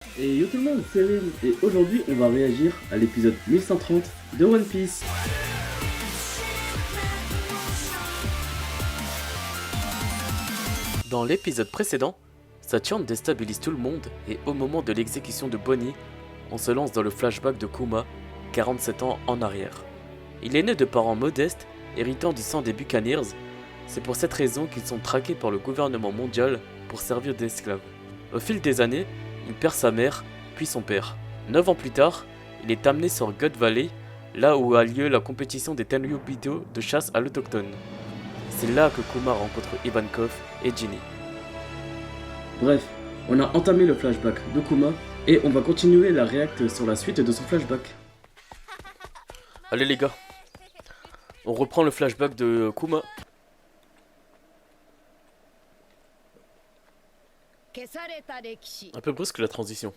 Et yo tout le monde, c'est Rim, et aujourd'hui on va réagir à l'épisode 1130 de One Piece. Dans l'épisode précédent, Saturne déstabilise tout le monde et au moment de l'exécution de Bonnie, on se lance dans le flashback de Kuma, 47 ans en arrière. Il est né de parents modestes, héritant du sang des Buccaneers. C'est pour cette raison qu'ils sont traqués par le gouvernement mondial pour servir d'esclaves. Au fil des années, il perd sa mère, puis son père. 9 ans plus tard, il est amené sur God Valley, là où a lieu la compétition des Tenryubito de chasse à l'autochtone. C'est là que Kuma rencontre Ivankov et Ginny. Bref, on a entamé le flashback de Kuma, et on va continuer la réact sur la suite de son flashback. Allez les gars, on reprend le flashback de Kuma. Un peu brusque la transition.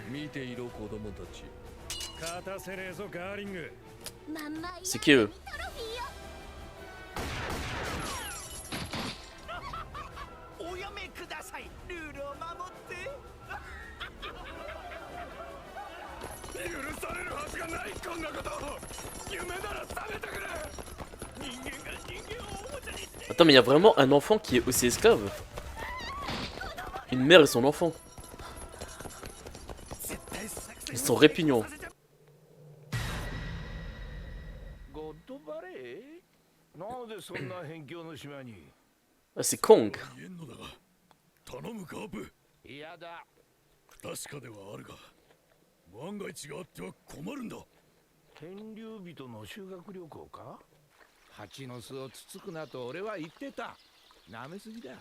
見ていろ子供たち。勝たせねえぞガーリング。 C'est qui eux? おやめください。ルールを守って許されるはずがないこんなこと。夢なら覚めてくれ。人間が人間をおもちゃにして。 Attends, mais il y a vraiment un enfant qui est aussi esclave? Une mère et son enfant. Ils sont répugnants. Ah, c'est Kong. 頼むカープ。いやだ。不確かではあるが、万が一があっては困るんだ。天竜人の修学旅行か？蜂の巣をつつくなと俺は言ってた。舐めすぎだ。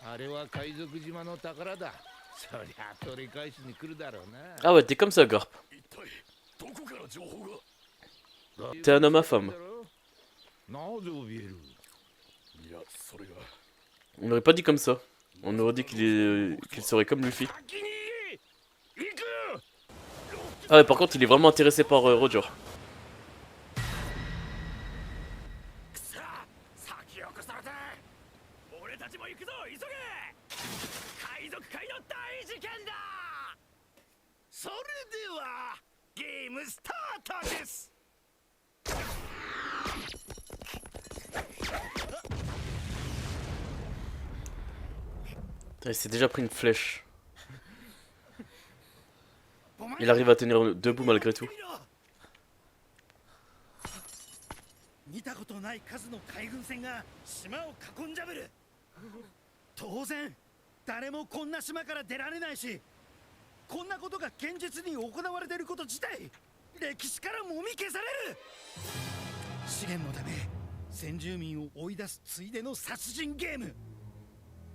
あれは海賊島の宝だ。そりゃ取り返しに来るだろうな。 Ah ouais, t'es comme ça, Garp. T'es un homme à femme. On n'aurait pas dit comme ça. On aurait dit qu'il serait comme Luffy. Ah ouais, par contre, il est vraiment intéressé par Roger. Il s'est déjà pris une flèche. Il arrive à tenir debout malgré tout. 見たことない数の海軍船が島を囲んじゃぶる。当然誰もこんな島から出られないし、こんなことが現実に行われていること自体歴史からもみ消される。資源のため先住民を追い出すついでの殺人ゲーム。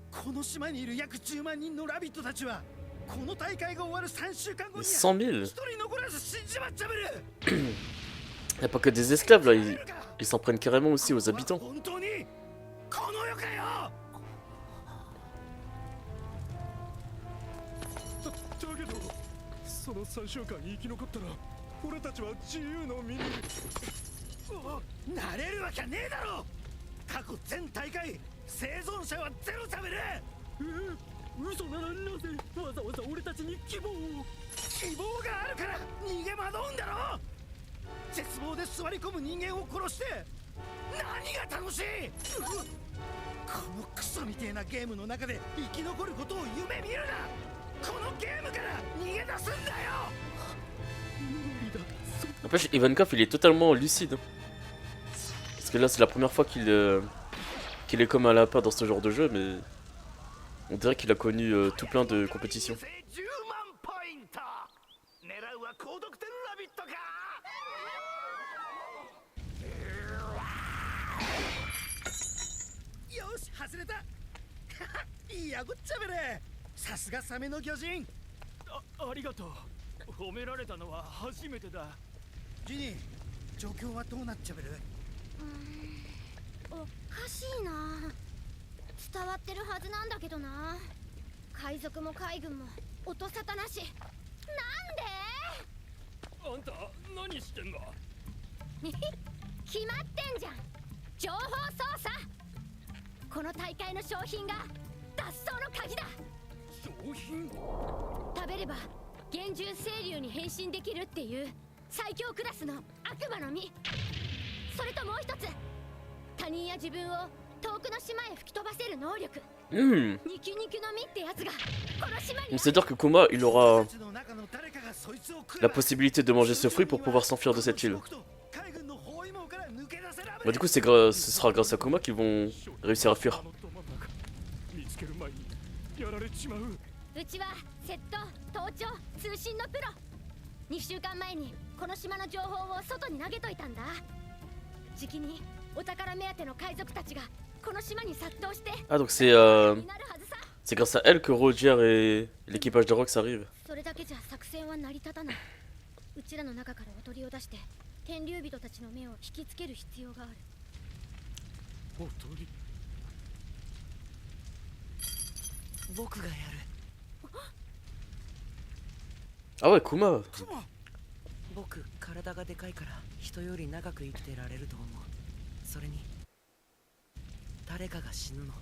この島にいる約10万人のラビットたちはこの大会が終わる3週間後に100 000. 一人残らず死んじまっちゃぶる。 Il n'y a pas que des esclaves là, ils s'en prennent carrément aussi aux habitants. 本当にこの世かよ。だけどその3週間生き残ったら俺たちは自由の身になれるわけねえだろ。過去全大会生存者はゼロちゃべれ。嘘ならなぜわざわざ俺たちに希望があるから逃げ惑うんだろ。絶望で座り込む人間を殺して何が楽しい。このクソみてえなゲームの中で生き残ることを夢見るな。このゲームから逃げ出すんだよ。 N'empêche, Ivankov il est totalement lucide. Parce que là c'est la première fois qu'il est comme un lapin dans ce genre de jeu, mais on dirait qu'il a connu tout plein de compétitions. よし外れた。いやごっちゃべれ。さすがサメの巨人。ありがとう。褒められたのは初めてだ。ジニー、状況はどうなっちゃべる？おかしいな。伝わってるはずなんだけどな。海賊も海軍も音沙汰なし。なんで？あんた何してんだ？決まってんじゃん。情報操作。この大会の商品が脱走の鍵だ。商品？食べれば厳重清流に変身できるっていう最強クラスの悪魔の実。それともう一つ、他人や自分を遠くの島へ吹き飛ばせる能力。ニキニキの実ってやつがこの島に。C'est-à-dire que Kuma, il aura la possibilité de manger ce fruit pour pouvoir s'enfuir de cette île. Bah du coup ce sera grâce à Kuma qu'ils vont réussir à fuir. うちは窃盗、盗聴、通信のプロ。2週間前にこの島の情報を外に投げといたんだ。じきにお宝目当ての海賊たちがこの島に殺到して。Ah donc c'est grâce à elle que Roger et l'équipage de Rox arrivent. それだけじゃ作戦は成り立たない。うちらの中からおとりを出して天竜人たちの目を引きつける必要がある。おとり？僕がやる。Ah ouais, Kuma. 僕体がでかいから人より長く生きてられると思う。それに誰かが死ぬの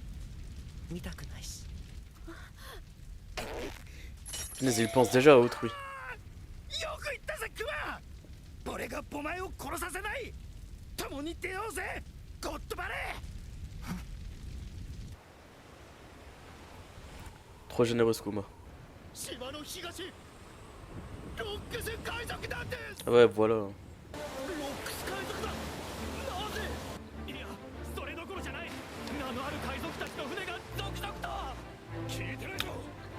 見たくないし。Mais il pense déjà à autrui. よく言ったぜクマ。俺がお前を殺させない。共に出ようぜゴッドバレー。 Trop généreuse Kuma. 島の東ロックス海賊団です。 Ah ouais, voilà. ロックス海賊団。なぜ？いや、それどころじゃない。名のある海賊たちの船が続々と。聞いてないぞ。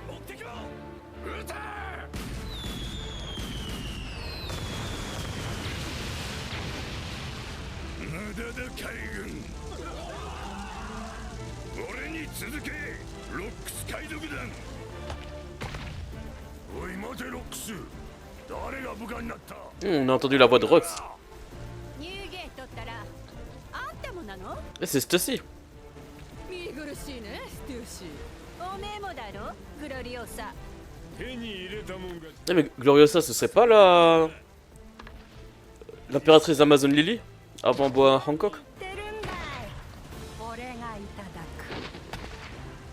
目的は撃て。無駄だ海軍。俺に続けロックス海賊団。おい待てロックス。誰が部下になった？ On a entendu la voix de Rox. ニューゲートったらあんたもなの？ Et c'est Stussy. 見苦しいねステューシー。おめえもだろグロリオサ。 Eh mais Gloriosa ce serait pas l'impératrice Amazon Lily avant Boa Hancock? てるんだい。俺がいただく。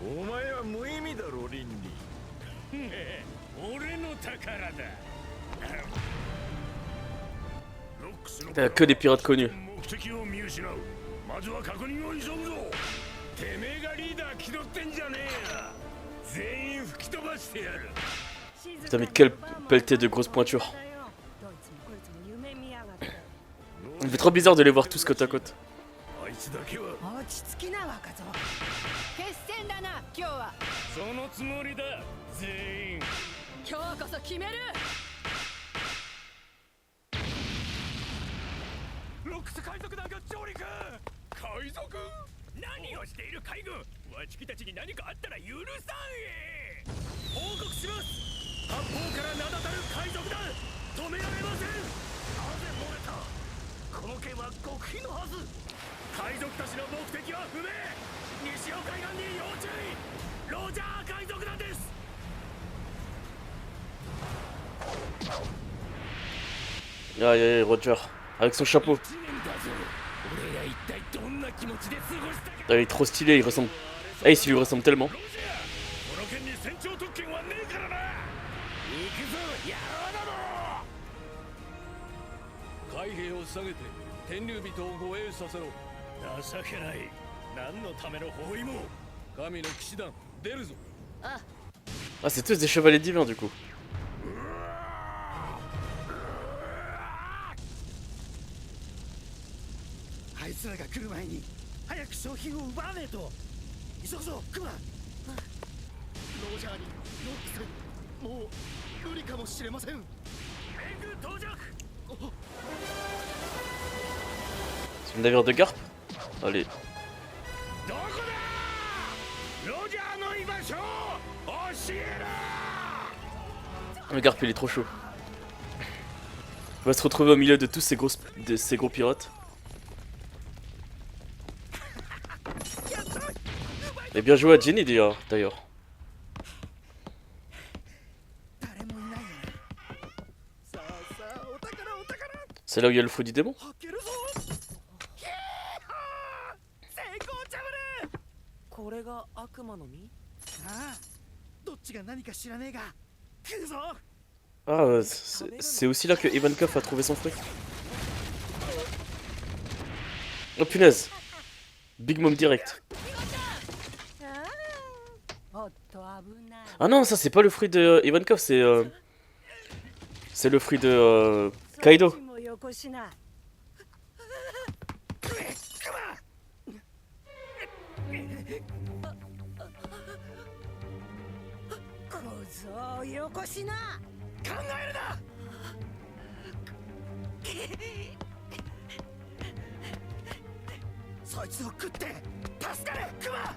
お前は無意味だろリンリー。俺の宝だ。 T'as que des pirates connus. 目的を見失う。まずは確認を急ぐぞ。てめえがリーダー気取ってんじゃねえや。全員吹き飛ばしてやる。 Putain mais quelle pelletée de grosses pointures. Il fait trop bizarre de les voir tous côte à côte. あいつだけは落ち着きな若造。決戦だな今日は。そのつもりだ。全員。今日こそ決める。 ロックス海賊団が上陸。海賊？何をしている海軍。わちきたちに何かあったら許さんえ。報告します。八方から名だたる海賊団止められません。なぜ漏れた。この件は極秘のはず。海賊たちの目的は不明。西尾海岸に要注意。ロジャー海賊団です。 Aïe aïe Roger, avec son chapeau. Ah, il est trop stylé, il ressemble. Ace il lui ressemble tellement. 海兵を下げて天竜人を護衛させろ。情けない。何のための包囲網。神の騎士団出るぞ。 Ah c'est tous des chevaliers divins du coup. あいつらが来る前に早く商品を奪わねえと。急ぐぞクマ。ロジャーにロックスもう無理かもしれません。援軍到着。 C'est le navire de Garp. Allez. どこだ。ロジャーの居場所を教えろ。 Le Garp il est trop chaud. On va se retrouver au milieu de tous ces gros pirates. Et bien joué à Jenny d'ailleurs. 誰もいないよね。さあさあ、お宝お宝。 C'est là où il y a le fruit du démon. 開けるぞ。ヒーハー、成功ジャブル。これが悪魔の実？ああ、どっちが何か知らねえが、来るぞ。 Ah, c'est aussi là que Ivankov a trouvé son fruit. Oh punaise. Big Mom direct. おっと危ない。 Ah non, ça c'est pas le fruit de Ivankov, c'est le fruit de Kaido. そっちもよこしな。小僧よこしな。考えるな。そいつを食って助かれ、クマ。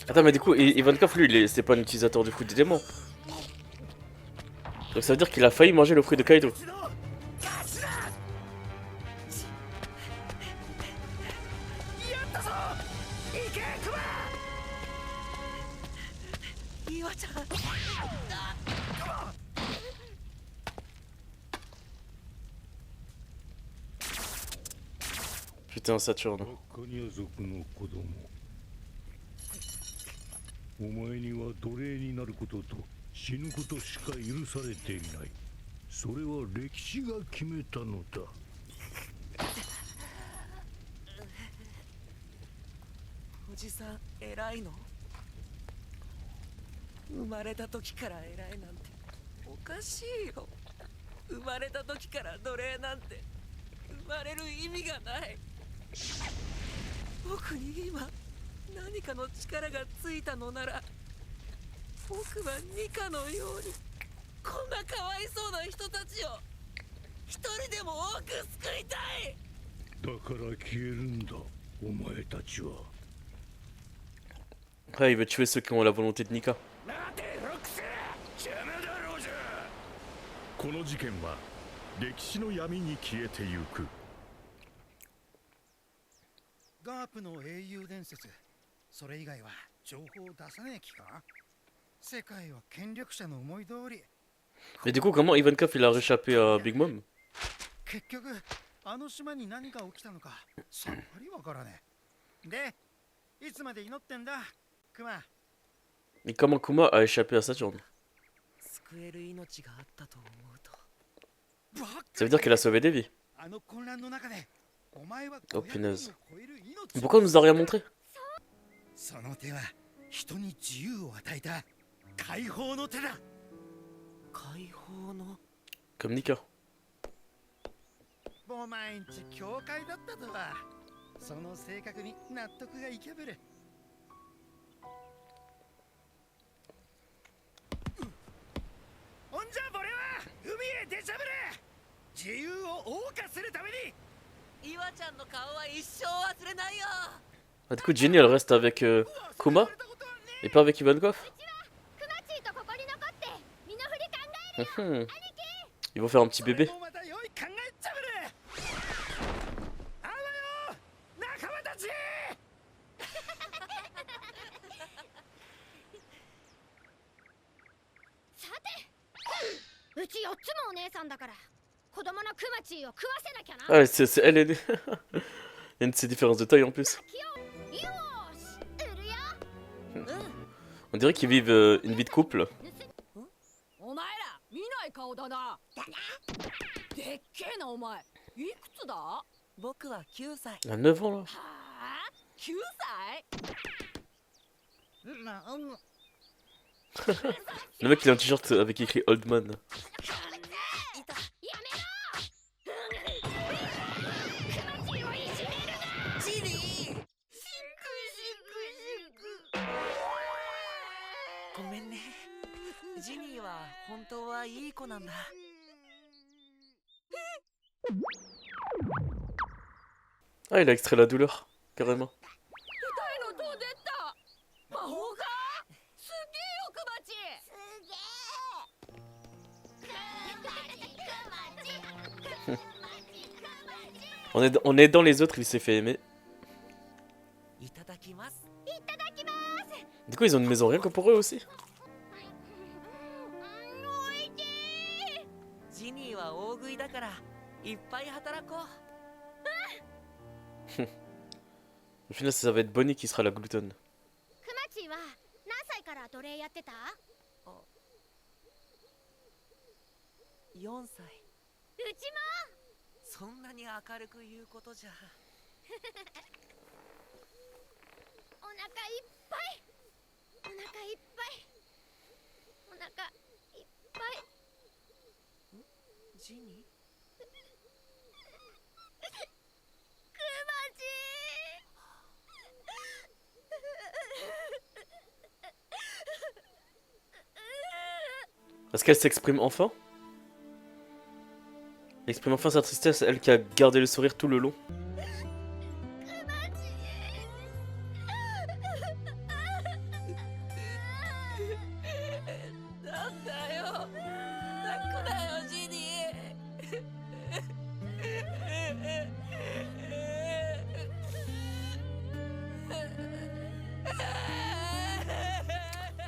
Attends, mais du coup, Ivankov, lui, c'est pas un utilisateur du fruit des démons. Donc ça veut dire qu'il a failli manger le fruit de Kaido. 一度勝ちだ。やったぞ。行け、クマ。 岩ちゃん。 Putain, Saturne. カニア族の子供、お前には奴隷になることと死ぬことしか許されていない。それは歴史が決めたのだ。おじさん偉いの？生まれた時から偉いなんておかしいよ。生まれた時から奴隷なんて生まれる意味がない。僕に今何かの力がついたのなら、僕はニカのようにこんなかわいそうな人たちを一人でも多く救いたい。だから消えるんだ、お前たちは。 Ouais, il veut tuer ceux qui ont la volonté de Nika. 待て、ロックス。邪魔だろうじゃ。この事件は歴史の闇に消えてゆく。ガープの英雄伝説、それ以外は情報を出さねえ気か。世界は権力者の思い通り。 Mais du coup, comment Ivankov il a réchappé à Big Mom? 結局あの島に何が起きたのかさっぱりわからねえ。で、いつまで祈ってんだ、クマ。 Et comment Kuma a échappé à Saturne? 救える命があったと思うと。 Ça veut dire qu'elle a sauvé des vies. あの混乱の中でお前は Oh punaise. 500人を超える命を Pourquoi on nous a rien montré? その手は人に自由を与えた解放の手だ。解放の。 Comme Nika. お前んち教会だったとは。その性格に納得がいけぶる。ほんじゃ俺は海へ出しゃぶれ。自由を謳歌するために。岩ちゃんの顔は一生忘れないよ。 Ah, du coup, Jenny elle reste avec Kuma et pas avec Ivankov? クマチーとここに残って身の振り考えるよ。 Ils vont faire un petit bébé. それもまた良い考えっちゃぶる。あわよ仲間たち。さて、うち4つもお姉さんだから子供のクマチーを食わせなきゃな。 Ah, ouais, elle est née. Il y a une de ces différences de taille en plus. よーし、売るよ。 On dirait qu'ils vivent une vie de couple. お前ら見ない顔だな。でっけえなお前。いくつだ？は僕は9歳。 Elle a 9 ans là. あ？9歳？ Le mec il a un t-shirt avec écrit Old Man. やめろ。クマチーをいじめるな。ジリー。シンクシンクシンク。ごめんね。ジニーは本当はいい子なんだ。 Ah, il a extrait la douleur, carrément. 痛いの飛んでった。魔法か？すげえよクマチー。すげえ。On est dans les autres, il s'est fait aimer. いただきます Du coup, ils ont une maison rien que pour eux aussi. ジニーは大食いだからいっぱい働こう Au final, ça va être Bonnie qui sera la gloutonne. クマチーは何歳から奴隷やってた？ 4歳うちも。そんなに明るく言うことじゃお腹いっぱい。お腹いっぱい。お腹いっぱい。ジニークマチEst-ce qu'elle s'exprime enfin? Elle exprime enfin sa tristesse, elle qui a gardé le sourire tout le long. なんだよ泣くなよジニ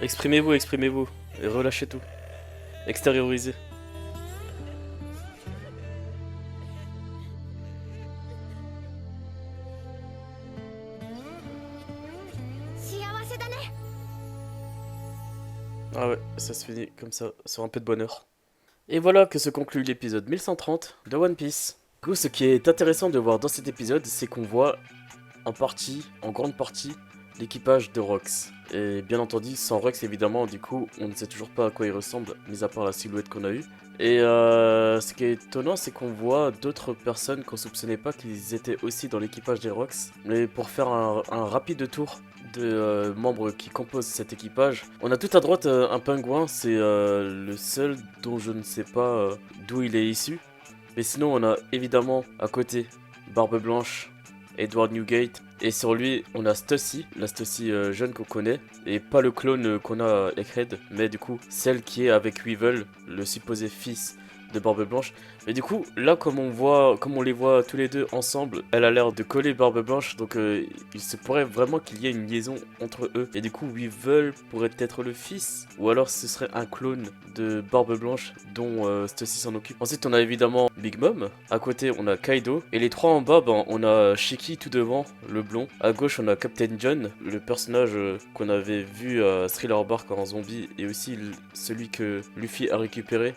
Exprimez-vous, exprimez-vous. Et relâchez tout. Extériorisez. 幸せだね。 Ah ouais, ça se finit comme ça, sur un peu de bonheur. Et voilà que se conclut l'épisode 1130 de One Piece. Du coup, ce qui est intéressant de voir dans cet épisode, c'est qu'on voit en partie, en grande partie, l'équipage de Rox. Et bien entendu, sans Rox, évidemment, du coup, on ne sait toujours pas à quoi il ressemble, mis à part la silhouette qu'on a eue. Et ce qui est étonnant, c'est qu'on voit d'autres personnes qu'on soupçonnait pas qu'ils étaient aussi dans l'équipage des Rox. Mais pour faire un rapide tour de membres qui composent cet équipage, on a tout à droite un pingouin, c'est le seul dont je ne sais pas d'où il est issu. Mais sinon, on a évidemment à côté Barbe Blanche, Edward Newgate, et sur lui on a Stussy, la Stussy jeune qu'on connaît, et pas le clone qu'on a Egghead, mais du coup celle qui est avec Weevil, le supposé fils de Barbe Blanche. Mais du coup là comme on les voit tous les deux ensemble, elle a l'air de coller Barbe Blanche, donc il se pourrait vraiment qu'il y ait une liaison entre eux, et du coup Weevil pourrait être le fils, ou alors ce serait un clone de Barbe Blanche dont Stussy s'en occupe. Ensuite on a évidemment Big Mom, à côté on a Kaido, et les trois en bas on a Shiki tout devant, le blond. À gauche on a Captain John, le personnage qu'on avait vu à Thriller Bark en zombie, et aussi celui que Luffy a récupéré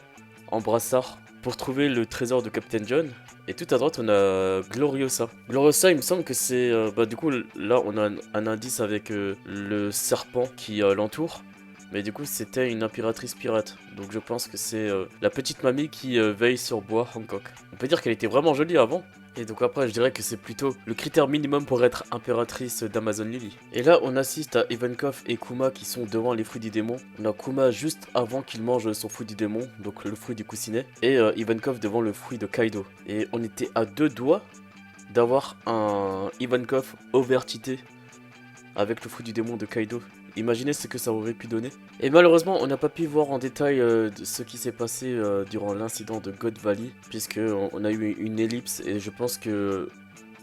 en brassard pour trouver le trésor de Captain John. Et tout à droite on a Gloriosa. Gloriosa, il me semble que c'est du coup là on a un indice avec le serpent qui l'entoure. Mais du coup c'était une impératrice pirate, donc je pense que c'est la petite mamie qui veille sur Bois Hancock. On peut dire qu'elle était vraiment jolie avant. Et donc après je dirais que c'est plutôt le critère minimum pour être impératrice d'Amazon Lily. Et là on assiste à Ivankov et Kuma qui sont devant les fruits du démon. On a Kuma juste avant qu'il mange son fruit du démon, donc le fruit du coussinet, et Ivankov devant le fruit de Kaido. Et on était à deux doigts d'avoir un Ivankov overtité avec le fruit du démon de Kaido. Imaginez ce que ça aurait pu donner. Et malheureusement, on n'a pas pu voir en détail ce qui s'est passé durant l'incident de God Valley, puisque on a eu une ellipse, et je pense que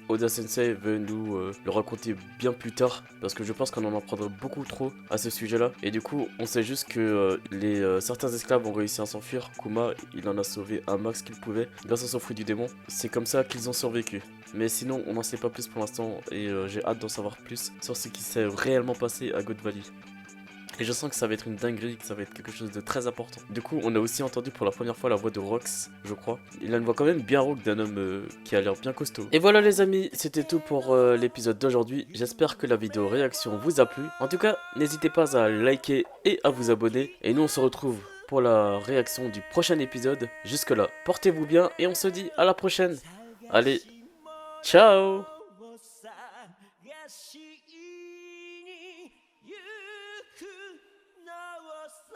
Oda Sensei veut nous le raconter bien plus tard, parce que je pense qu'on en apprendra beaucoup trop à ce sujet-là. Et du coup, on sait juste que certains esclaves ont réussi à s'enfuir. Kuma, il en a sauvé un max qu'il pouvait grâce à son fruit du démon. C'est comme ça qu'ils ont survécu. Mais sinon, on n'en sait pas plus pour l'instant, et j'ai hâte d'en savoir plus sur ce qui s'est réellement passé à God Valley. Et je sens que ça va être une dinguerie, que ça va être quelque chose de très important. Du coup, on a aussi entendu pour la première fois la voix de Rox, je crois. Il a une voix quand même bien rauque d'un homme qui a l'air bien costaud. Et voilà les amis, c'était tout pour l'épisode d'aujourd'hui. J'espère que la vidéo réaction vous a plu. En tout cas, n'hésitez pas à liker et à vous abonner. Et nous, on se retrouve pour la réaction du prochain épisode. Jusque là, portez-vous bien et on se dit à la prochaine. Allez, ciao! 行くのをさ